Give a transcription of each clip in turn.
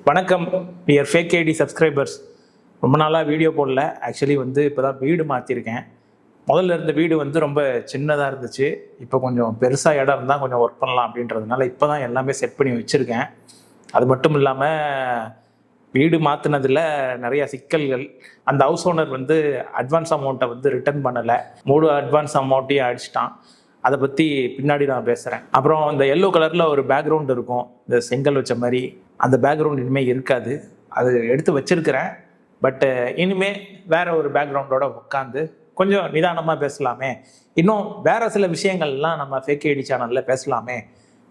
வணக்கம் dear fake ID subscribers. ரொம்ப நாளாக வீடியோ போடல. ஆக்சுவலி இப்போ தான் வீடு மாற்றிருக்கேன். முதல்ல இருந்த வீடு ரொம்ப சின்னதாக இருந்துச்சு. இப்போ கொஞ்சம் பெருசாக இடம் இருந்தால் கொஞ்சம் ஒர்க் பண்ணலாம் அப்படின்றதுனால இப்போ தான் எல்லாமே செட் பண்ணி வச்சுருக்கேன். அது மட்டும் இல்லாமல் வீடு மாற்றினதில் நிறையா சிக்கல்கள். அந்த ஹவுஸ் ஓனர் அட்வான்ஸ் அமௌண்ட்டை ரிட்டர்ன் பண்ணலை. 3 அட்வான்ஸ் அமௌண்ட்டையும் அடிச்சிட்டான். அதை பற்றி பின்னாடி நான் பேசுகிறேன். அப்புறம் இந்த எல்லோ கலரில் ஒரு பேக்ரவுண்ட் இருக்கும், இந்த செங்கல் வச்ச மாதிரி. அந்த பேக்ரவுண்ட் இனிமேல் இருக்காது. அது எடுத்து வச்சிருக்கிறேன். பட்டு இனிமேல் வேற ஒரு பேக்ரவுண்டோட உட்காந்து கொஞ்சம் நிதானமாக பேசலாமே, இன்னும் வேற சில விஷயங்கள்லாம் நம்ம ஃபேக் ஐடி சேனலில் பேசலாமே,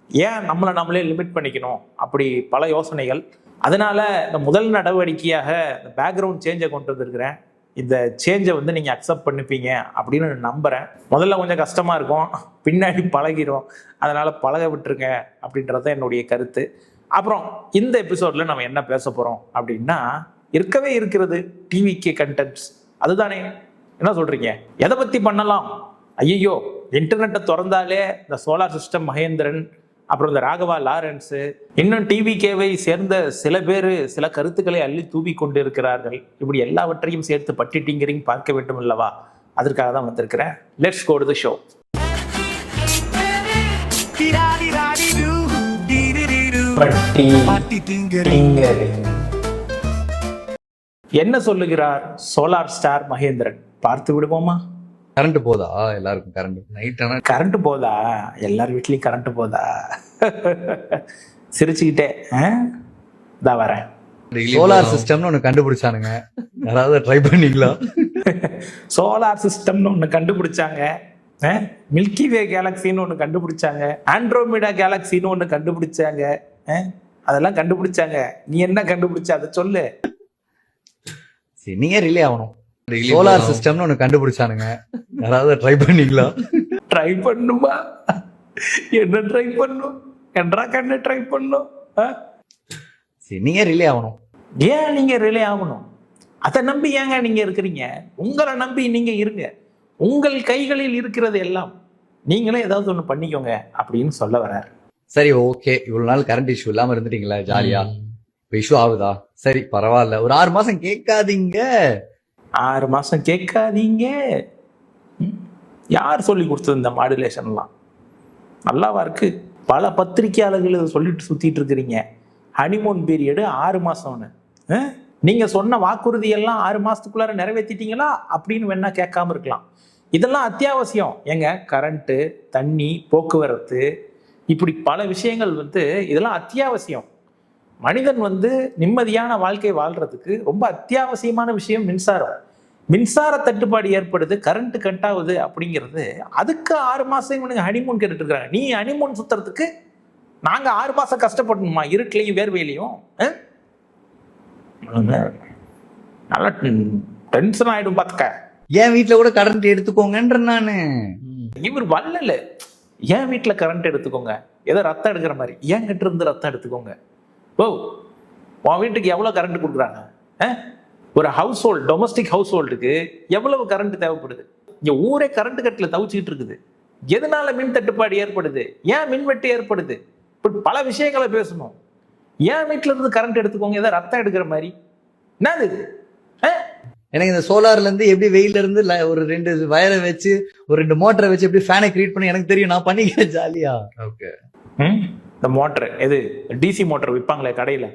ஏன் நம்மளே லிமிட் பண்ணிக்கணும், அப்படி பல யோசனைகள். அதனால இந்த முதல் நடவடிக்கையாக இந்த பேக்ரவுண்ட் சேஞ்சை கொண்டு வந்திருக்கிறேன். இந்த சேஞ்சை நீங்கள் அக்செப்ட் பண்ணிப்பீங்க அப்படின்னு நம்புகிறேன். முதல்ல கொஞ்சம் கஷ்டமாக இருக்கும், பின்னாடி பழகிடும். அதனால் பழக விட்டுருங்க அப்படின்றத என்னுடைய கருத்து. அப்புறம் இந்த எபிசோடில் நம்ம என்ன பேச போகிறோம் அப்படின்னா, இருக்கவே இருக்கிறது டிவிகே கண்டென்ட்ஸ். அதுதானே, என்ன சொல்கிறீங்க? எதை பற்றி பண்ணலாம்? ஐயோ, இன்டர்நெட்டை திறந்தாலே இந்த சோலார் சிஸ்டம் மகேந்திரன், அப்புறம் இந்த ராகவா லாரன்ஸு, இன்னும் டிவிகேவை சேர்ந்த சில பேர் சில கருத்துக்களை அள்ளி தூவி கொண்டு இருக்கிறார்கள். இப்படி எல்லாவற்றையும் சேர்த்து பட்டிட்டிங்கரிங் பார்க்க வேண்டும் அல்லவா? அதற்காக தான் வந்திருக்கிறேன். Let's go to the show. என்ன சொல்லுகிறார் சோலார் ஸ்டார் மகேந்திரன்? பார்த்து விடுவோமா? கரண்ட் போதா? எல்லாருக்கும் கரண்ட் நைட் ஆனா கரண்ட் போதா? எல்லார் வீட்லயும் கரண்ட் போதா? சிரிச்சுக்கிட்டே தான் வரேன். சோலார் சிஸ்டம்னு ஒண்ணு கண்டுபிடிச்சானுங்க, யாராவது ட்ரை பண்ணீங்களா? சோலார் சிஸ்டம்னு ஒண்ணு கண்டுபிடிச்சாங்க, மில்கி வே கேலக்சின்னு ஒண்ணு கண்டுபிடிச்சாங்க, ஆண்ட்ரோமிடா கேலக்சின்னு ஒண்ணு கண்டுபிடிச்சாங்க. அதெல்லாம் கண்டுபிடிச்சாங்க. நீ என்ன கண்டுபிடிச்ச அதை சொல்லு. நீங்க ரிலே ஆகணும். சோலார் சிஸ்டம்னு ஒண்ணு கண்டுபிடிச்சானுங்க, யாராவது ட்ரை பண்ணீங்களா? ட்ரை பண்ணுமா? என்ன ட்ரை பண்ணும்? என்றா கண்ணு ட்ரை பண்ணும். நீங்க ரிலே ஆகணும். ஏன் நீங்க ரிலே ஆகணும்? அதை நம்பி ஏங்க நீங்க இருக்கிறீங்க? உங்களை நம்பி நீங்க இருங்க. உங்கள் கைகளில் இருக்கிறது எல்லாம். நீங்களே ஏதாவது ஒண்ணு பண்ணிக்கோங்க அப்படின்னு சொல்ல வர்றாரு. சரி, ஓகே. இவ்வளவு நாள் கரண்ட் இஷ்யூ இல்லாம இருந்துட்டீங்களா? ஜாலியா. இப்ப இஷ்யூ ஆகுதா? சரி, பரவாயில்ல. ஒரு 6 மாசம் கேட்காதீங்க. 6 மாசம் கேட்காதீங்க. யார் சொல்லி கொடுத்தது இந்த மாடுலேஷன்லாம்? நல்லாவா இருக்கு? பல பத்திரிகையாளர்கள் இதை சொல்லிட்டு சுத்திட்டு இருக்கிறீங்க. Honeymoon period 6 மாசம்னு. நீங்க சொன்ன வாக்குறுதி எல்லாம் 6 மாசத்துக்குள்ளார நிறைவேற்றிட்டீங்களா அப்படின்னு வேணா கேட்காம இருக்கலாம். இதெல்லாம் அத்தியாவசியம். எங்க கரண்ட்டு, தண்ணி, போக்குவரத்து, இப்படி பல விஷயங்கள் இதெல்லாம் அத்தியாவசியம். மனிதன் நிம்மதியான வாழ்க்கை வாழ்றதுக்கு ரொம்ப அத்தியாவசியமான விஷயம் மின்சாரம். மின்சார தட்டுப்பாடு ஏற்படுது, கரண்ட் கட் ஆகுது அப்படிங்கிறது. அதுக்கு 6 மாசம் இவனுங்க ஹனிமூன் கேட்டுட்டு இருக்காங்க. நீ ஹனிமூன் சுத்துறதுக்கு நாங்க 6 மாசம் கஷ்டப்படணுமா? இருட்டிலையும் வேர்வையிலையும். நல்லா டென்ஷன் ஆயிடும் பாத்துக்க. என் வீட்டுல கூட கரண்ட் எடுத்துக்கோங்கன்ற நானு. இவர் வல்லல. என் வீட்டுல கரண்ட் எடுத்துக்கோங்க, ஏதோ ரத்தம் எடுக்கிற மாதிரி. ஏன் கிட்ட இருந்து ரத்தம் எடுத்துக்கோங்க. ஓ, உன் வீட்டுக்கு எவ்வளவு கரண்ட் கொடுக்குறாங்க? ஒரு ஹவுஸ் ஹோல்டு, டொமஸ்டிக் ஹவுஸ் ஹோல்டுக்கு எவ்வளவு கரண்ட் தேவைப்படுது? இங்க ஊரே கரண்ட் கட்டில தவிச்சுக்கிட்டு இருக்குது. எதனால மின் தட்டுப்பாடு ஏற்படுது? ஏன் மின்வெட்டு ஏற்படுது? இப்படி பல விஷயங்களை பேசணும். ஏன் வீட்டுல இருந்து கரண்ட் எடுத்துக்கோங்க, ஏதோ ரத்தம் எடுக்கிற மாதிரி. என்னது இது? எனக்கு இந்த சோலார்ல இருந்து எப்படி வெயில இருந்து ஒரு 2 வயரை வச்சு ஒரு 2 மோட்டரை வச்சு எப்படி ஃபேனை கிரியேட் பண்ணி எனக்கு தெரியும். நான் பண்ணிக்கிறேன் ஜாலியா. ஓகே. இந்த மோட்டர் எது? டிசி மோட்டர் விற்பாங்களே கடையில.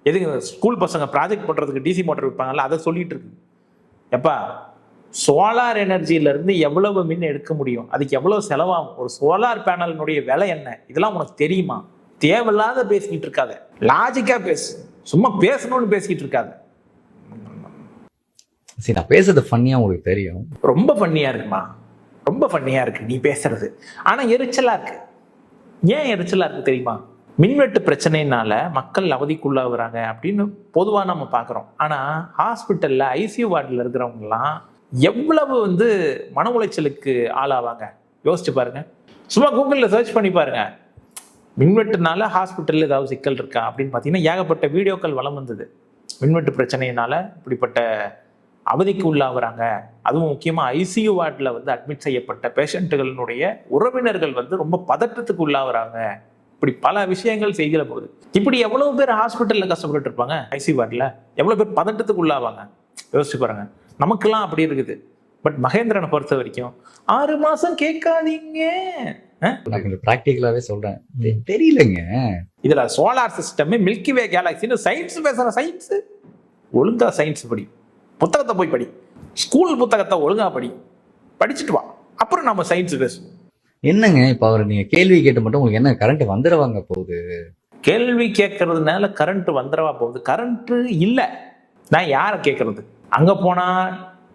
எதுக்கு ஸ்கூல் பசங்க ப்ராஜெக்ட் பண்றதுக்கு டிசி மோட்டர் விற்பாங்கல்ல, அதை சொல்லிட்டு இருக்கு. எப்பா, சோலார் எனர்ஜில இருந்து எவ்வளவு மின் எடுக்க முடியும்? அதுக்கு எவ்வளவு செலவாகும்? ஒரு சோலார் பேனலினுடைய விலை என்ன? இதெல்லாம் உனக்கு தெரியுமா? தேவையில்லாத பேசிக்கிட்டு இருக்காத. லாஜிக்கா பேசு. சும்மா பேசணும்னு பேசிக்கிட்டு இருக்காத. சரி, நான் பேசுறது ஃபன்னியா உங்களுக்கு தெரியும். ரொம்ப ஃபன்னியா இருக்குமா? ரொம்ப ஃபன்னியா இருக்கு நீ பேசுறது. ஆனா எரிச்சலா இருக்கு. ஏன் எரிச்சலா இருக்கு தெரியுமா? மின்வெட்டு பிரச்சனைனால மக்கள் அவதிக்குள்ளாகிறாங்க அப்படின்னு பொதுவா நம்ம பாக்குறோம். ஆனா ஹாஸ்பிட்டல்ல ஐசியூ வார்டில் இருக்கிறவங்கலாம் எவ்வளவு மன உளைச்சலுக்கு ஆளாவாங்க யோசிச்சு பாருங்க. சும்மா கூகுளில் சர்ச் பண்ணி பாருங்க. மின்வெட்டுனால ஹாஸ்பிட்டல்ல ஏதாவது சிக்கல் இருக்கா அப்படின்னு பார்த்தீங்கன்னா ஏகப்பட்ட வீடியோக்கள் வலம் வந்தது. மின்வெட்டு பிரச்சனையினால இப்படிப்பட்ட அவதிக்கு உள்ளாகிறாங்க. அதுவும் முக்கியமாக ஐசியூ வார்டில் அட்மிட் செய்யப்பட்ட பேஷண்ட்டுகளினுடைய உறவினர்கள் ரொம்ப பதற்றத்துக்கு உள்ளாகிறாங்க இப்படி பல விஷயங்கள் செய்தியில போகுது. இப்படி எவ்வளவு பேர் ஹாஸ்பிட்டல்ல கஷ்டப்பட்டு இருப்பாங்க, ஐசி வார்டில் எவ்வளவு பேர் பதட்டத்துக்கு உள்ளாவாங்க, யோசிச்சு பாருங்க. நமக்கெல்லாம் அப்படி இருக்குது. பட் மகேந்திரனை பொறுத்த வரைக்கும் 6 மாசம் கேட்காதீங்க. நான் கொஞ்சம் பிராக்டிகலாவே சொல்றேன், தெரியலங்க. இதுல சோலார் சிஸ்டம், மில்கி வே கேலக்சின்னு சயின்ஸ் பேசுற சயின்ஸ். ஒழுங்கா சயின்ஸ் படி, புத்தகத்தை போய் படி, ஸ்கூல் புத்தகத்தை ஒழுங்கா படி, படிச்சுட்டு வா, அப்புறம் நம்ம சயின்ஸ் பேசுவோம். என்னங்க இப்ப அவர் நீங்க கேள்வி கேட்டு மட்டும் உங்களுக்கு என்ன கரண்ட் வந்துடுவாங்க போகுது? கேள்வி கேட்கறதுனால கரண்ட் வந்துடவா போகுது? கரண்ட் இல்ல, நான் யாரை கேட்கறது? அங்க போனா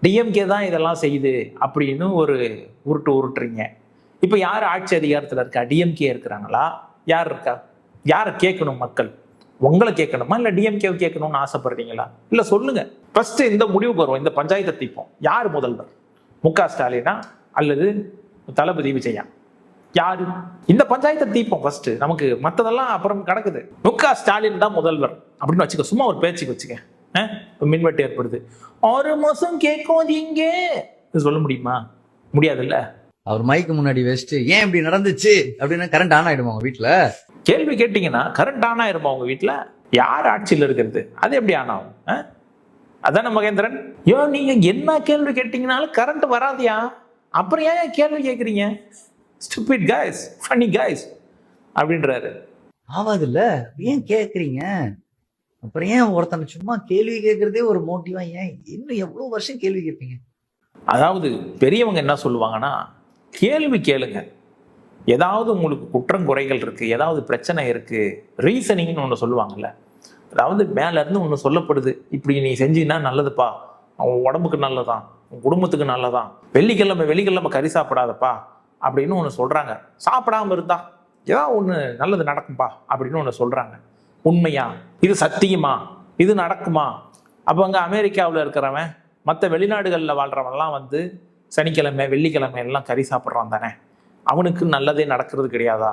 டிஎம்கே தான் இதெல்லாம் செய்யுது அப்படின்னு ஒரு உருட்டுறீங்க. இப்ப யார் ஆட்சி அதிகாரத்துல இருக்கா? டிஎம்கே இருக்கிறாங்களா? யார் இருக்கா? யாரை கேட்கணும் மக்கள்? உங்களை கேட்கணுமா இல்ல டிஎம்கே கேட்கணும்னு ஆசைப்படுறீங்களா? இல்ல சொல்லுங்க. ஃபர்ஸ்ட் இந்த முடிவுக்கு வருவோம். இந்த பஞ்சாயத்தை தீர்ப்போம். யார் முதல்வர்? முக ஸ்டாலினா அல்லது தளபதி விஜயா? யாரு? இந்த பஞ்சாயத்தை தீர்ப்போம் ஃபர்ஸ்ட். நமக்கு மத்ததெல்லாம் அப்புறம் கிடக்குது. முக ஸ்டாலின் தான் முதல்வர் அப்படின்னு வச்சுக்க, சும்மா ஒரு பேச்சுக்கு வச்சுக்க. மின்வெட்டு ஏற்படுது, 6 மாசம் கேட்காதீங்க, சொல்ல முடியுமா? முடியாதுல்ல. அவர் மைக்கு முன்னாடி வச்சுட்டு ஏன் இப்படி நடந்துச்சு அப்படின்னு கரண்ட் ஆன் ஆயிடுமா உங்க வீட்டுல? கேள்வி கேட்டீங்கன்னா கரண்ட் ஆன் ஆயிருமா உங்க வீட்டுல? யார் ஆட்சியில் இருக்கிறது? அது எப்படி ஆன் ஆகும்? அதான மகேந்திரன். நீங்க என்ன கேள்வி கேட்டீங்கனாலும் கரண்ட் வராதியா, அப்புறம் ஏன் கேள்வி கேட்குறீங்க? ஸ்டூபிட் கைஸ், ஃபன்னி கைஸ் அப்படின்றாரு. ஆவாதுல்ல, ஏன் கேட்குறீங்க? அப்புறம் ஏன் ஒருத்தனை சும்மா கேள்வி கேட்கறதே ஒரு மோட்டிவா? ஏன் இன்னும் எவ்வளவு வருஷம் கேள்வி கேட்பீங்க? அதாவது பெரியவங்க என்ன சொல்லுவாங்கன்னா, கேள்வி கேளுங்க. ஏதாவது உங்களுக்கு குற்றம் குறைகள் இருக்கு, ஏதாவது பிரச்சனை இருக்கு, ரீசனிங்னு ஒன்று சொல்லுவாங்கல்ல. அதாவது மேல இருந்து ஒன்று சொல்லப்படுது, இப்படி நீ செஞ்சீங்கன்னா நல்லதுப்பா, அவன் உடம்புக்கு நல்லதான், உன் குடும்பத்துக்கு நல்லதான், வெள்ளிக்கிழமை கறி சாப்பிடாதப்பா அப்படின்னு ஒன்று சொல்றாங்க. சாப்பிடாம இருந்தா ஏதாவது ஒன்று நல்லது நடக்கும்பா அப்படின்னு ஒன்று சொல்றாங்க. உண்மையா? இது சத்தியமா? இது நடக்குமா? அப்போ அங்கே அமெரிக்காவில் இருக்கிறவன், மற்ற வெளிநாடுகளில் வாழ்றவன்லாம் வந்து சனிக்கிழமை வெள்ளிக்கிழமை எல்லாம் கறி சாப்பிட்றான் தானே, அவனுக்கு நல்லதே நடக்கிறது கிடையாதா?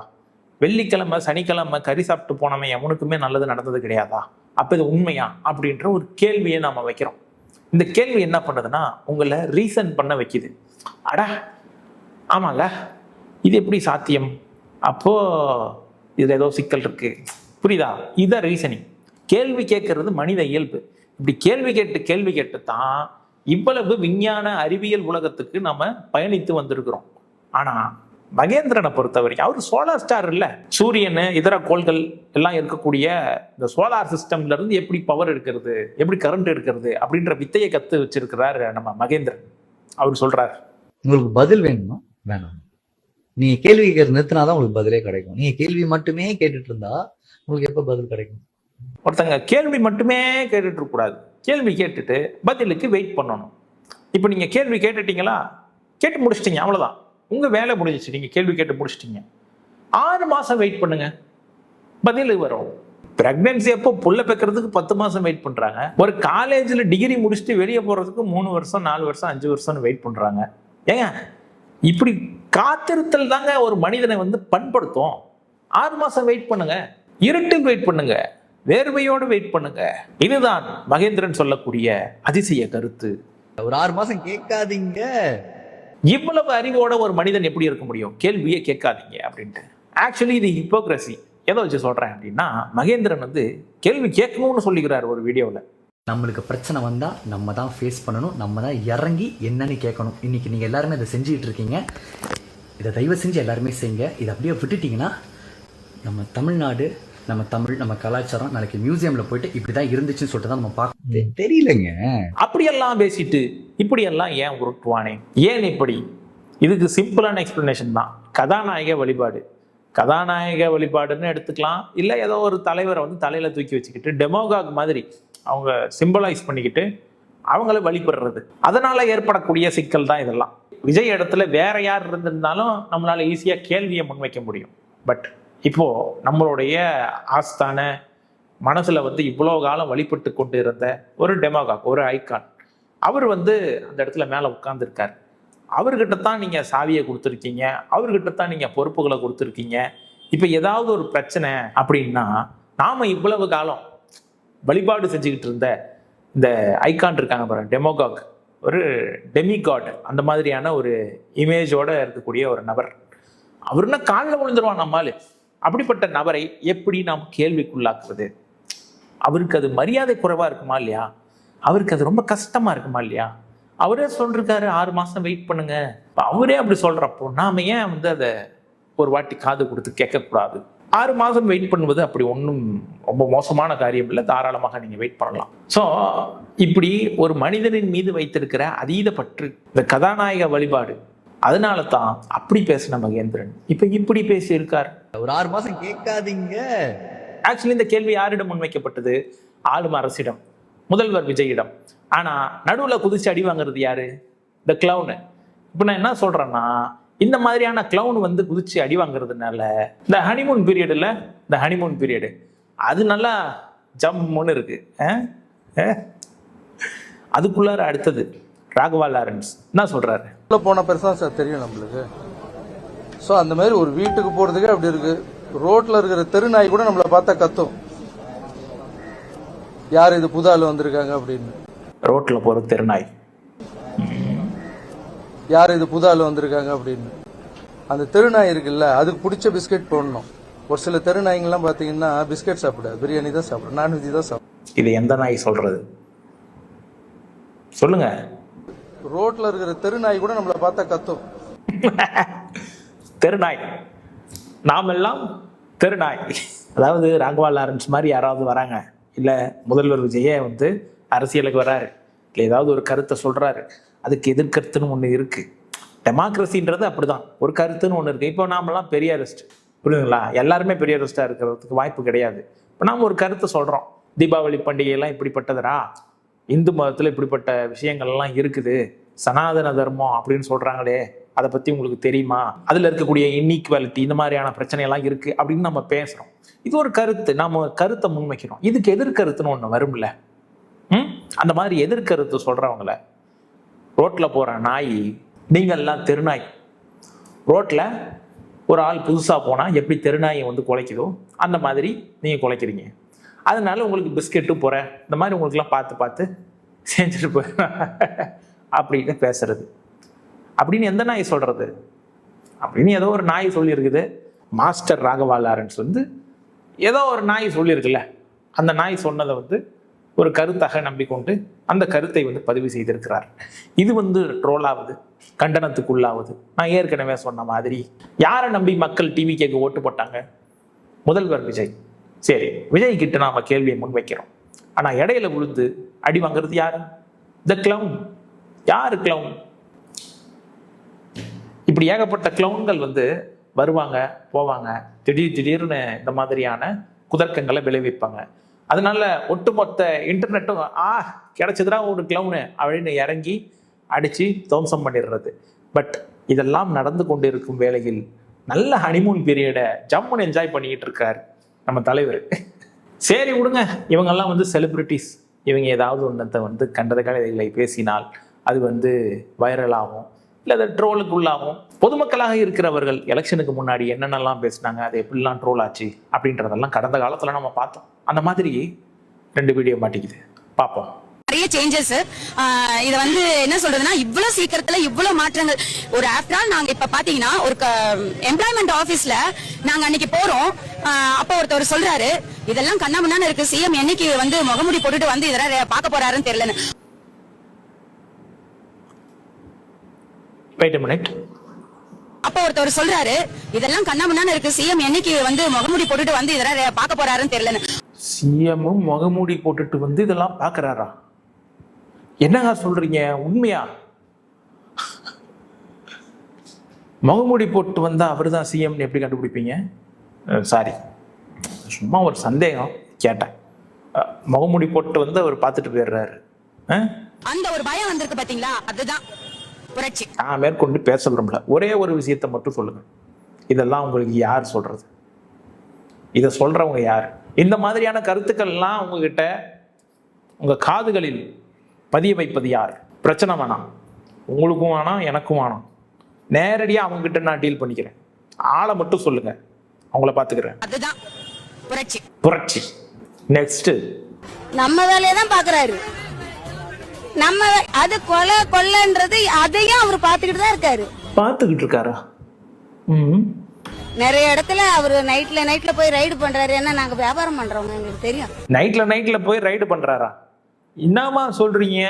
வெள்ளிக்கிழமை சனிக்கிழமை கறி சாப்பிட்டு போனவன் அவனுக்குமே நல்லது நடந்தது கிடையாதா? அப்போ இது உண்மையா அப்படின்ற ஒரு கேள்வியை நாம் வைக்கிறோம். இந்த கேள்வி என்ன பண்ணுதுன்னா, உங்களை ரீசன் பண்ண வைக்குது. அடா ஆமால, இது எப்படி சாத்தியம்? அப்போ இதுல ஏதோ சிக்கல் இருக்கு, புரியுதா? இதுதான் ரீசனிங். கேள்வி கேட்கறது மனித இயல்பு. இப்படி கேள்வி கேட்டு தான் இவ்வளவு விஞ்ஞான அறிவியல் உலகத்துக்கு நம்ம பயணித்து வந்திருக்கிறோம். ஆனா மகேந்திரனை பொறுத்த வரைக்கும் அவர் சோலார் ஸ்டார் இல்ல, சூரியன் இதர கோள்கள் எல்லாம் இருக்கக்கூடிய இந்த சோலார் சிஸ்டம்ல இருந்து எப்படி பவர் எடுக்கிறது, எப்படி கரண்ட் எடுக்கிறது அப்படின்ற வித்தையை கத்து வச்சிருக்கிறார் நம்ம மகேந்திரன். அவர் சொல்றாரு, உங்களுக்கு பதில் வேணுமா? வேணாம். நீங்க கேள்வி கேட்கறது நிறுத்தினாதான் உங்களுக்கு பதிலே கிடைக்கும். நீங்க கேள்வி மட்டுமே கேட்டுட்டு இருந்தா உங்களுக்கு எப்ப பதில் கிடைக்கும்? ஒருத்தங்க கேள்வி மட்டுமே கேட்டுட்டு இருக்க கூடாது. கேள்வி கேட்டுட்டு பதிலுக்கு வெயிட் பண்ணணும். இப்போ நீங்க கேள்வி கேட்டுட்டீங்களா, கேட்டு முடிச்சிட்டீங்க, அவ்வளவுதான், உங்க வேலை முடிஞ்சிச்சு. நீங்க கேள்வி கேட்டு முடிச்சிட்டீங்க. 6 மாசம் வெயிட் பண்ணுங்க, பதில் வரும். பிரெக்னன்சி அப்போ புள்ள பெக்கிறதுக்கு 10 மாசம் வெயிட் பண்றாங்க. ஒரு காலேஜ்ல டிகிரி முடிச்சுட்டு வெளியே போறதுக்கு 3 வருஷம் 4 வருஷம் 5 வருஷம் வெயிட் பண்றாங்க. ஏங்க இப்படி காத்திருத்தல் தாங்க ஒரு மனிதனை வந்து பண்படுத்தும். 6 மாசம் வெயிட் பண்ணுங்க, இருட்டில் வெயிட் பண்ணுங்க, வேர்வையோடு வெயிட் பண்ணுங்க. இதுதான் மகேந்திரன் சொல்லக்கூடிய அதிசய கருத்து. ஒரு 6 மாசம் கேட்காதீங்க. இவ்வளவு அறிவோட ஒரு மனிதன் எப்படி இருக்க முடியும்? கேள்வியே கேட்காதீங்க அப்படின்ட்டு. ஆக்சுவலி இது ஹிப்போக்ரசி. எதை வச்சு சொல்றேன் அப்படின்னா, மகேந்திரன் வந்து கேள்வி கேட்கணும்னு சொல்லிக்கிறார் ஒரு வீடியோவில். நம்மளுக்கு பிரச்சனை வந்தால் நம்ம தான் ஃபேஸ் பண்ணணும், நம்ம தான் இறங்கி என்னன்னு கேட்கணும். இன்னைக்கு நீங்கள் எல்லாருமே இதை செஞ்சுக்கிட்டு இருக்கீங்க. இதை தயவு செஞ்சு எல்லாருமே செய்யுங்க. இதை அப்படியே விட்டுட்டிங்கன்னா நம்ம தமிழ்நாடு, நம்ம தமிழ், நம்ம கலாச்சாரம் நாளைக்கு மியூசியம்ல போயிட்டு இப்படி தான் இருந்துச்சுன்னு சொல்லிட்டு தான் நம்ம பார்க்க தெரியலங்க. அப்படியெல்லாம் பேசிட்டு இப்படியெல்லாம் ஏன் உருட்டுவானே, ஏன் இப்படி? இதுக்கு சிம்பிளான எக்ஸ்பிளனேஷன் தான். கதாநாயக வழிபாடு. கதாநாயக வழிபாடுன்னு எடுத்துக்கலாம், இல்லை ஏதோ ஒரு தலைவரை வந்து தலையில தூக்கி வச்சுக்கிட்டு டெமோகாக் மாதிரி அவங்க சிம்பலைஸ் பண்ணிக்கிட்டு அவங்கள வழிபடுறது, அதனால ஏற்படக்கூடிய சிக்கல் தான் இதெல்லாம். விஜய் இடத்துல வேற யார் இருந்திருந்தாலும் நம்மளால ஈஸியா கேள்வியை முன்வைக்க முடியும். பட் இப்போ நம்மளுடைய ஆஸ்தான மனசுல வந்து இவ்வளவு காலம் வழிபட்டு கொண்டு இருந்த ஒரு டெமோகாக், ஒரு ஐகான், அவர் வந்து அந்த இடத்துல மேல உட்கார்ந்துருக்காரு. அவர்கிட்ட தான் நீங்க சாவியை கொடுத்துருக்கீங்க, அவர்கிட்ட தான் நீங்க பொறுப்புகளை கொடுத்துருக்கீங்க. இப்ப ஏதாவது ஒரு பிரச்சனை அப்படின்னா, நாம இவ்வளவு காலம் வழிபாடு செஞ்சுக்கிட்டு இருந்த இந்த ஐகான் இருக்காங்க பாருங்க, டெமோகாக், ஒரு டெமிகாட், அந்த மாதிரியான ஒரு இமேஜோட இருக்கக்கூடிய ஒரு நபர், அவருன்னா காலில் விழுந்துருவான் நம்மால். அப்படிப்பட்ட நபரை எப்படி நாம் கேள்விக்குள்ளாக்குவது? அவருக்கு அது மரியாதை குறைவா இருக்குமா இல்லையா? அவருக்கு அது ரொம்ப கஷ்டமா இருக்குமா இல்லையா? அவரே சொல்லிருக்காரு 6 மாசம் வெயிட் பண்ணுங்க. அவரே அப்படி சொல்றப்போ நாம ஏன் வந்து அதை ஒரு வாட்டி காது கொடுத்து கேட்கக்கூடாது? 6 மாதம் வெயிட் பண்ணுவது அப்படி ஒன்றும் ரொம்ப மோசமான காரியம் இல்லை. தாராளமாக நீங்கள் வெயிட் பண்ணலாம். ஸோ இப்படி ஒரு மனிதனின் மீது வைத்திருக்கிற அதீத பற்று, இந்த கதாநாயக வழிபாடு, அதனால தான் அப்படி பேசின மகேந்திரன் இப்போ இப்படி பேசியிருக்கார். ஒரு 6 மாசம் கேட்காதீங்க. ஆக்சுவலி இந்த கேள்வி யாரிடம் முன்வைக்கப்பட்டது? ஆளும் அரசிடம், முதல்வர் விஜயிடம். ஆனால் நடுவில் குதிச்சு அடி வாங்குறது யாரு? இந்த கிளவுனு. இப்போ நான் என்ன சொல்றேன்னா, இந்த மாதிரியான கிளவுன் வந்து குதிச்சு அடி வாங்குறதுனால இந்த ஹனிமூன் பீரியடில் இந்த ஹனிமூன் பீரியடு அது நல்லா ஜம்முன்னு இருக்கு. அதுக்குள்ளார அடுத்தது ராகவா லாரன்ஸ் என்ன சொல்றாரு? போன பெருசா சார் தெரியும் நம்மளுக்கு. ஸோ அந்த மாதிரி ஒரு வீட்டுக்கு போறதுக்கே அப்படி இருக்கு. ரோட்ல இருக்கிற தெருநாய் கூட நம்மளை பார்த்தா கத்தும், யார் இது புது ஆள் வந்திருக்காங்க அப்படின்னு. ரோட்ல போற தெருநாய், யார் இது புது ஆள் வந்திருக்காங்க அப்படின்னு. அந்த தெருநாய் இருக்குல்ல, அதுக்கு பிடிச்ச பிஸ்கெட் போடணும். ஒரு சில தெருநாய்ங்கெல்லாம் பாத்தீங்கன்னா பிஸ்கெட் சாப்பிடாது, பிரியாணி தான் சாப்பிடும், நான்வெஜ் தான் சாப்பிடும். இது எந்த நாய் சொல்றது சொல்லுங்க? ரோட்ல இருக்கிற தெருநாய் கூட நம்மளை பார்த்தா கத்தும். தெருநாய், நாமெல்லாம் தெருநாய். அதாவது ராகவா லாரன்ஸ் மாதிரி யாராவது வராங்க, இல்லை முதல்வர் விஜயே வந்து அரசியலுக்கு வராரு, இல்லை ஏதாவது ஒரு கருத்தை சொல்றாரு, அதுக்கு எதிர்கருத்துன்னு ஒன்று இருக்கு. டெமோக்ரஸின்றது அப்படிதான், ஒரு கருத்துன்னு ஒன்று இருக்கு. இப்போ நாமெல்லாம் பெரியாரிஸ்ட், புரியுதுங்களா? எல்லாருமே பெரியாரிஸ்டா இருக்கிறதுக்கு வாய்ப்பு கிடையாது. இப்போ நாம ஒரு கருத்தை சொல்றோம், தீபாவளி பண்டிகையெல்லாம் இப்படிப்பட்டதுரா, இந்து மதத்தில் இப்படிப்பட்ட விஷயங்கள்லாம் இருக்குது, சனாதன தர்மம் அப்படின்னு சொல்றாங்களே, அதை பத்தி உங்களுக்கு தெரியுமா? அதுல இருக்கக்கூடிய இன்இக்வாலிட்டி, இந்த மாதிரியான பிரச்சனையெல்லாம் இருக்கு அப்படின்னு நம்ம பேசுறோம். இது ஒரு கருத்து, நாம கருத்தை முன்வைக்கிறோம். இதுக்கு எதிர்கருத்துன்னு ஒன்று வரும்ல. அந்த மாதிரி எதிர்கருத்து சொல்றவங்கள, ரோட்ல போற நாய், நீங்கள்லாம் தெருநாய். ரோட்ல ஒரு ஆள் புதுசா போனா எப்படி தெருநாயை வந்து குலைக்குதோ அந்த மாதிரி நீங்க குலைக்கிறீங்க. அதனால உங்களுக்கு பிஸ்கெட்டு போற இந்த மாதிரி உங்களுக்குலாம் பார்த்து பார்த்து செஞ்சுட்டு போய் அப்படின்னு பேசுறது. அப்படின்னு எந்த நாய் சொல்றது? அப்படின்னு ஏதோ ஒரு நாய் சொல்லியிருக்குது. மாஸ்டர் ராகவா லாரன்ஸ் வந்து ஏதோ ஒரு நாய் சொல்லியிருக்குல்ல, அந்த நாய் சொன்னதை வந்து ஒரு கருத்தாக நம்பிக்கொண்டு அந்த கருத்தை வந்து பதிவு செய்திருக்கிறார். இது வந்து ட்ரோல் ஆகுது, கண்டனத்துக்குள்ளாகுது. நான் ஏற்கனவே சொன்ன மாதிரி யாரை நம்பி மக்கள் டிவி கேட்க ஓட்டு போட்டாங்க? முதல்வர் விஜய். சரி, விஜய் கிட்ட நாம கேள்வியை முன்வைக்கிறோம். ஆனா இடையில விழுந்து அடி வாங்குறது யாரு? த கிளவுன். யாரு கிளவுன்? இப்படி ஏகப்பட்ட கிளவுன்கள் வந்து வருவாங்க போவாங்க, திடீர்னு இந்த மாதிரியான குதர்க்கங்களை விளைவிப்பாங்க. அதனால ஒட்டுமொத்த இன்டர்நெட்டும் கிடைச்சதுனா ஒரு கிளவுனு அப்படின்னு இறங்கி அடிச்சு துவம்சம் பண்ணிடுறது. பட் இதெல்லாம் நடந்து கொண்டு இருக்கும் வேளையில் நல்ல ஹனிமூன் பீரியடை ஜம்முன்னு என்ஜாய் பண்ணிக்கிட்டு இருக்காரு நம்ம தலைவர். சரி விடுங்க, இவங்கெல்லாம் வந்து செலிபிரிட்டிஸ், இவங்க ஏதாவது ஒன்றத்தை வந்து கண்டதை பேசினால் அது வந்து வைரலாகும், இல்லை அதை ட்ரோலுக்குள்ளாகும். பொதுமக்களாக இருக்கிறவர்கள் எலெக்ஷனுக்கு முன்னாடி என்னென்னலாம் பேசினாங்க, அது எப்படிலாம் ட்ரோல் ஆச்சு அப்படின்றதெல்லாம் கடந்த காலத்தில் நம்ம பார்த்தோம். அந்த மாதிரி 2 வீடியோ மாட்டிக்குது, பார்ப்போம். நிறைய சேஞ்சஸ். இத வந்து என்ன சொல்றதுன்னா, இவ்வளவு சீக்கிரத்துல இவ்வளவு மாற்றங்கள். ஒரு ஆஃப்டர் ஆல் நாங்க இப்ப பாத்தீங்கன்னா ஒரு எம்ப்ளாய்மெண்ட் ஆபீஸ்ல நாங்க அன்னைக்கு போறோம். அப்ப ஒருத்தர் சொல்றாரு, இதெல்லாம் கண்ணாமண்ணான்னு இருக்கு, சிஎம் என்னைக்கு வந்து முகமுடி போட்டுட்டு வந்து இதெல்லாம் பார்க்க போறாருன்னு தெரியலன்னு. Wait a minute. அப்ப ஒருத்தர் சொல்றாரு, இதெல்லாம் கண்ணாமண்ணான்னு இருக்கு, சிஎம் என்னைக்கு வந்து முகமுடி போட்டுட்டு வந்து இதெல்லாம் பார்க்க போறாருன்னு தெரியலன்னு. சிஎம்மும் முகமூடி போட்டுட்டு வந்து இதெல்லாம் பாக்குறாரா? என்னங்க சொல்றீங்க? உண்மையா? முகமூடி போட்டு வந்தா அவர் தான் சிஎம்னு எப்படி கண்டுபிடிப்பீங்க? சாரி, சும்மா ஒரு சந்தேகம் கேட்டேன். முகமூடி போட்டு வந்து அவர் பார்த்துட்டு போயிடுறாரு. அந்த ஒரு பயம் வந்திருக்கு பாத்தீங்களா, அதுதான் புரட்சி. நான் மேற்கொண்டு பேச விரும்பல. ஒரே ஒரு விஷயத்தை மட்டும் சொல்லுங்க, இதெல்லாம் உங்களுக்கு யார் சொல்றது? இதை சொல்றவங்க யார்? இந்த மாதிரியான கருத்துக்கள்லாம் உங்ககிட்ட உங்க காதுகளில் பதிய வைப்பது யார்? பிரச்சனை வேணாம், உங்களுக்கும் வேணாம் எனக்கும் வேணாம். நேரடியாக அவங்க கிட்ட நான் டீல் பண்ணிக்கிறேன். ஆளை மட்டும் சொல்லுங்க, அவங்கள பாத்துக்கிறேன். அதுதான் புரட்சி. புரட்சி. நெக்ஸ்ட், நம்ம வேலையை தான் பாக்குறாரு. நம்ம அது கொலைன்றது அதையும் அவர் பார்த்துக்கிட்டு தான் இருக்காரு. பார்த்துக்கிட்டு இருக்காரா? நிறைய இடத்துல அவர் நைட்ல போய் ரைடு பண்றாரு. ஏன்னா நாங்க வியாபாரம் பண்றோங்க, எங்களுக்கு தெரியும். நைட்ல போய் ரைடு பண்றாரா? என்னமா சொல்றீங்க?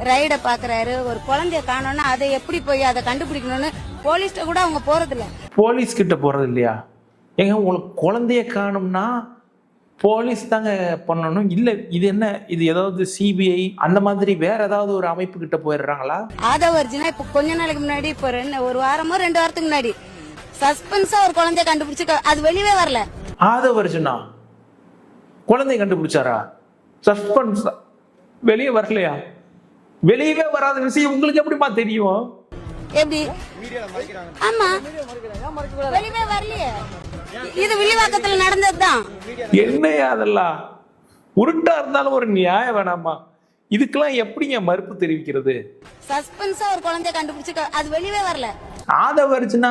ரைட பாக்குறாரு. ஒரு குழந்தைய காணோம்னா அதை எப்படி போய் அதை கண்டுபிடிக்கணும்னு போலீஸ்ட கூட அவங்க போறது இல்ல. போலீஸ் கிட்ட போறது இல்லையா? ஏங்க உங்களுக்கு குழந்தைய காணும்னா போலீஸ் தாங்க பண்ணணும். இல்ல இது என்ன, இது ஏதாவது சிபிஐ அந்த மாதிரி வேற ஏதாவது ஒரு அமைப்பு கிட்ட போயிடுறாங்களா? ஆதவர்ஜினா இப்ப கொஞ்ச நாளைக்கு முன்னாடி, இப்ப ஒரு வாரமோ 2 வாரத்துக்கு முன்னாடி சஸ்பென்ஸா ஒரு குழந்தைய கண்டுபிடிச்சு அது வெளியவே வரல. ஆதவர்ஜுனா குழந்தைய கண்டுபிடிச்சாரா? சஸ்பென்ஸ் வெளியே வரலையா? வெளியவே வராத விஷயம் உங்களுக்கு எப்படிமா தெரியும்? எப்படி? ஆமா, வெளியவே வரலையே. இது வில்லிவாக்கத்துல நடந்ததுதான். என்னையா அதெல்லாம்? உருட்டா இருந்தாலும் ஒரு நியாயம் வேணாமா? இதுக்கெல்லாம் எப்படிங்க மறுப்பு தெரிவிக்கிறது? சஸ்பென்ஸா ஒரு குழந்தைய கண்டுபிடிச்சு அது வெளியவே வரல. ஆதவர்ஜுனா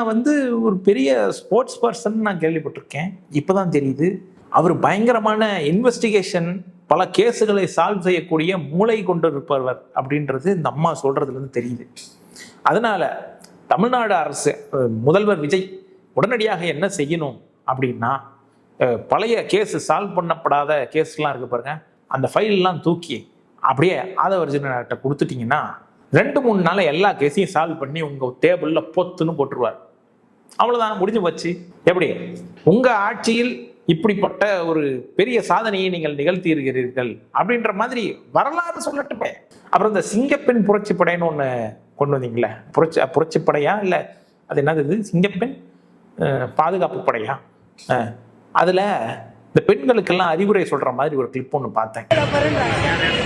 ஒரு பெரிய ஸ்போர்ட்ஸ் பர்சன் நான் கேள்விப்பட்டிருக்கேன். இப்பதான் தெரியுது அவர் பயங்கரமான இன்வெஸ்டிகேஷன், பல கேஸுகளை சால்வ் செய்யக்கூடிய மூளை கொண்டு இருப்பவர் அப்படின்றது இந்த அம்மா சொல்றதுல இருந்து தெரியுது. அதனால தமிழ்நாடு அரசு, முதல்வர் விஜய் உடனடியாக என்ன செய்யணும் அப்படின்னா, பழைய கேஸ் சால்வ் பண்ணப்படாத கேஸ்லாம் இருக்கு பாருங்க, அந்த ஃபைல்லாம் தூக்கி அப்படியே ஆதவர்ஜுனாட்ட கொடுத்துட்டீங்கன்னா 2-3 நாள் எல்லா கேஸையும் சால்வ் பண்ணி உங்க டேபிள்ல பொத்துன்னு போட்டுருவார். அவ்வளவுதான், முடிஞ்சு போச்சு. எப்படி உங்க ஆட்சியில் இப்படிப்பட்ட ஒரு பெரிய சாதனையை நீங்கள் நிகழ்த்தி இருக்கிறீர்கள் அப்படின்ற மாதிரி வரலாறு சொல்லட்டுமே. அப்புறம் இந்த சிங்கப்பெண் புரட்சிப்படைன்னு ஒண்ணு கொண்டு வந்தீங்களே, புரட்சிப்படையா இல்ல அது என்னது, சிங்கப்பெண் பாதுகாப்பு படையா? அதுல இந்த பெண்களுக்கெல்லாம் அறிவுரை சொல்ற மாதிரி ஒரு கிளிப் ஒன்று பார்த்தேன்.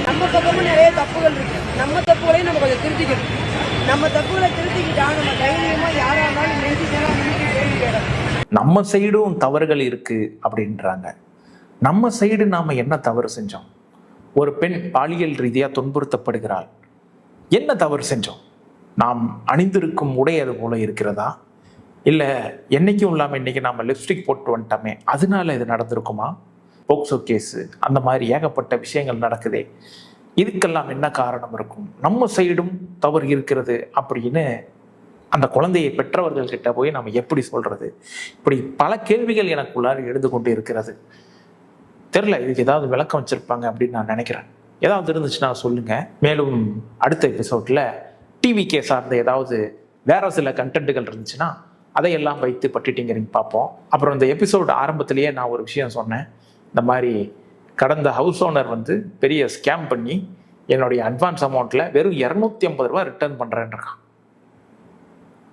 நம்ம பக்கமும் நிறைய தப்புகள் இருக்கு. நம்ம தப்புகளையும் நம்ம கொஞ்சம் திருத்திக்கணும். நம்ம தப்புகளை திருத்திக்கிட்டா நம்ம தைரியமா யாரா இருந்தாலும் கேள்வி கேட்கணும். நம்ம சைடும் தவறுகள் இருக்கு அப்படின்றாங்க. நம்ம சைடு நாம என்ன தவறு செஞ்சோம்? ஒரு பெண் பாலியல் ரீதியா துன்புறுத்தப்படுகிறாள், என்ன தவறு செஞ்சோம்? நாம் அணிந்திருக்கும் உடை அது போல இருக்கிறதா? இல்ல என்னைக்கும் இல்லாம இன்னைக்கு நாம லிப்ஸ்டிக் போட்டு வந்துட்டோமே அதனால இது நடந்திருக்குமா? போக்சோ கேஸ் அந்த மாதிரி ஏகப்பட்ட விஷயங்கள் நடக்குதே, இதுக்கெல்லாம் என்ன காரணம் இருக்கும்? நம்ம சைடும் தவறு இருக்கிறது அப்படின்னு அந்த குழந்தையை பெற்றவர்கள் கிட்ட போய் நம்ம எப்படி சொல்றது? இப்படி பல கேள்விகள் எனக்குள்ளார எழுந்து கொண்டு இருக்கிறது. தெரியல, இதுக்கு ஏதாவது விளக்கம் வச்சிருப்பாங்க அப்படின்னு நான் நினைக்கிறேன். ஏதாவது இருந்துச்சுன்னா சொல்லுங்க. மேலும் அடுத்த எபிசோட்ல டிவிகே சார்ந்த ஏதாவது வேற சில கண்டென்ட்டுகள் இருந்துச்சுன்னா அதையெல்லாம் வைத்து பட்டிட்டிங்கரிங் பார்ப்போம். அப்புறம் இந்த எபிசோடு ஆரம்பத்திலேயே நான் ஒரு விஷயம் சொன்னேன். இந்த மாதிரி கடந்த ஹவுஸ் ஓனர் பெரிய ஸ்கேம் பண்ணி என்னுடைய அட்வான்ஸ் அமௌண்ட்ல வெறும் 250 ரூபா ரிட்டர்ன் பண்றேன்றான்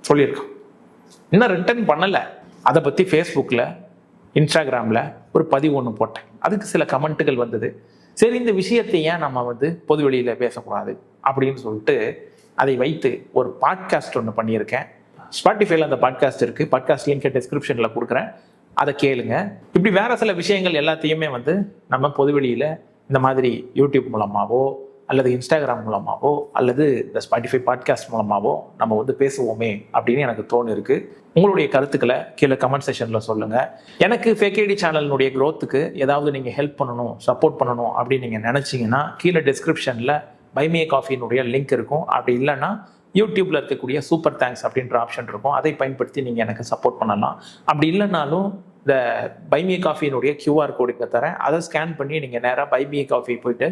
சொல்லியிருக்கான். இன்னும் ரிட்டர்ன் பண்ணல. அதை பத்தி ஃபேஸ்புக்ல, இன்ஸ்டாகிராம்ல ஒரு பதிவு ஒன்று போட்டேன். அதுக்கு சில கமெண்ட்டுகள் வந்தது. சரி, இந்த விஷயத்தை ஏன் நம்ம பொது வெளியில பேசக்கூடாது அப்படின்னு சொல்லிட்டு அதை வைத்து ஒரு பாட்காஸ்ட் ஒன்று பண்ணியிருக்கேன். ஸ்பாட்டிஃபைல அந்த பாட்காஸ்ட் இருக்கு. பாட்காஸ்ட் லிங்க் டிஸ்கிரிப்ஷன்ல கொடுக்குறேன், அதை கேளுங்க. இப்படி வேற சில விஷயங்கள் எல்லாத்தையுமே நம்ம பொதுவெளியில இந்த மாதிரி யூடியூப் மூலமாவோ அல்லது இன்ஸ்டாகிராம் மூலமாவோ அல்லது இந்த ஸ்பாட்டிஃபை பாட்காஸ்ட் மூலமாவோ நம்ம பேசுவோமே அப்படின்னு எனக்கு தோணு இருக்கு. உங்களுடைய கருத்துக்களை கீழே கமெண்ட் செக்ஷன்ல சொல்லுங்க. எனக்கு ஃபேகேடி சேனலினுடைய growthக்கு ஏதாவது நீங்க ஹெல்ப் பண்ணணும், சப்போர்ட் பண்ணணும் அப்படின்னு நீங்க நினைச்சீங்கன்னா கீழே டிஸ்கிரிப்ஷன்ல பை மீ காஃபினுடைய லிங்க் இருக்கும். அப்படி இல்லைன்னா யூடியூப்ல இருக்கக்கூடிய சூப்பர் தேங்க்ஸ் அப்படின்ற ஆப்ஷன் இருக்கும், அதை பயன்படுத்தி நீங்க எனக்கு சப்போர்ட் பண்ணலாம். அப்படி இல்லைனாலும் இந்த பை மீ காஃபினுடைய QR கோடுக்கு தரேன், அதை ஸ்கேன் பண்ணி நீங்க நேராக பை மீ காஃபி போயிட்டு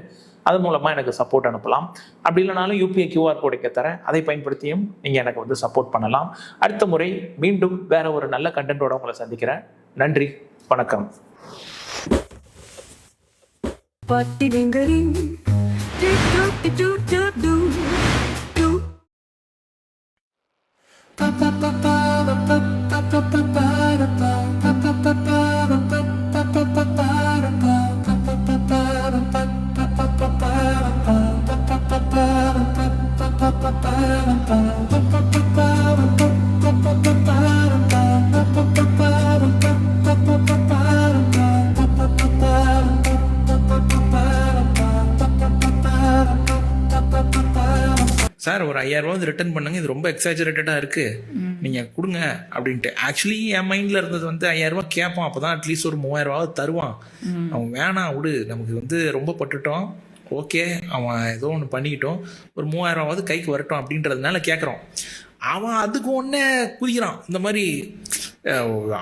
அது மூலமா எனக்கு சப்போர்ட் அனுப்பலாம். அப்படி இல்லைனாலும் UPI QR கோடுக்கு தரேன், அதை பயன்படுத்தியும் நீங்க எனக்கு சப்போர்ட் பண்ணலாம். அடுத்த முறை மீண்டும் வேற ஒரு நல்ல கண்டென்ட்டோட உங்களை சந்திக்கிறேன். நன்றி, வணக்கம். சார் ஒரு 5000 ரூபா ரிட்டர்ன் பண்ணுங்க, இது ரொம்ப எக்ஸாஜரேட்டடா இருக்கு, நீங்க கொடுங்க அப்படின்ட்டு. ஆக்சுவலி என் மைண்ட்ல இருந்தது 5000 ரூபா கேட்பான், அப்பதான் அட்லீஸ்ட் ஒரு 3000 ரூபாவது தருவான். அவன் வேணாம் விடு, நமக்கு ரொம்ப பட்டுட்டோம், ஓகே அவன் ஏதோ ஒன்று பண்ணிக்கிட்டோம், ஒரு 3000 ரூபாவது கைக்கு வரட்டும் அப்படின்றதுனால கேட்குறோம். அவன் அதுக்கு ஒன்னே குதிக்கிறான். இந்த மாதிரி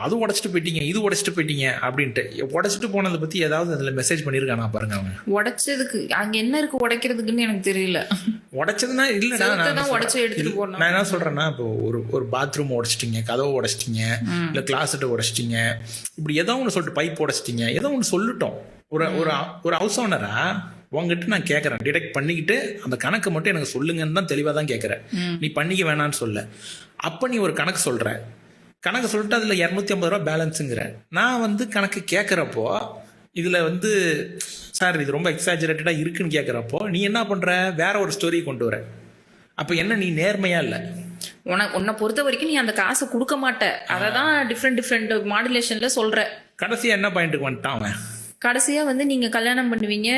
அது உடைச்சிட்டு போயிட்டீங்க, இது உடைச்சிட்டு போயிட்டீங்க அப்படின்ட்டு. உடைச்சிட்டு போனதை பற்றி ஏதாவது அதில் மெசேஜ் பண்ணியிருக்கானா பாருங்க அவன். உடைச்சதுக்கு அங்க என்ன இருக்கு உடைக்கிறதுக்குன்னு எனக்கு தெரியல. உடைச்சதுன்னா இல்லைடா, தான் உடைச்சு எடுத்துட்டு போனோம். நான் என்ன சொல்கிறேன்னா, இப்போ ஒரு பாத்ரூம் உடைச்சிட்டிங்க, கதவை உடைச்சிட்டிங்க, இல்லை கிளாஸட்டை உடைச்சிட்டிங்க, இப்படி ஏதோ ஒன்று சொல்லிட்டு பைப் உடைச்சிட்டிங்க, ஏதோ ஒன்று சொல்லிட்டோம். ஒரு ஹவுஸ் ஓனரா உங்ககிட்ட நான் கேட்குறேன், டிடெக்ட் பண்ணிக்கிட்டு அந்த கணக்கு மட்டும் எனக்கு சொல்லுங்கன்னு தான் தெளிவாக தான் கேட்குறேன். நீ பண்ணிக்க வேணான்னு சொல்ல. அப்போ நீ ஒரு கணக்கு சொல்கிற, கணக்கு சொல்லிட்டு அதில் 250 ரூபா பேலன்ஸுங்கிற. நான் வந்து கணக்கு கேட்குறப்போ இதில் வந்து சார் இது ரொம்ப எக்ஸாஜரேட்டடாக இருக்குன்னு கேட்குறப்போ நீ என்ன பண்ணுற, வேற ஒரு ஸ்டோரியை கொண்டு வர. அப்போ என்ன, நீ நேர்மையா இல்லை? உன்னை பொறுத்த வரைக்கும் நீ அந்த காசை கொடுக்க மாட்ட. அதை தான் டிஃப்ரெண்ட் மாடுலேஷன்ல சொல்ற. கடைசியாக என்ன பாயிண்ட்டுக்கு வந்துட்டான் அவன்? கடைசியா வந்து நீங்க கல்யாணம் பண்ணுவீங்க,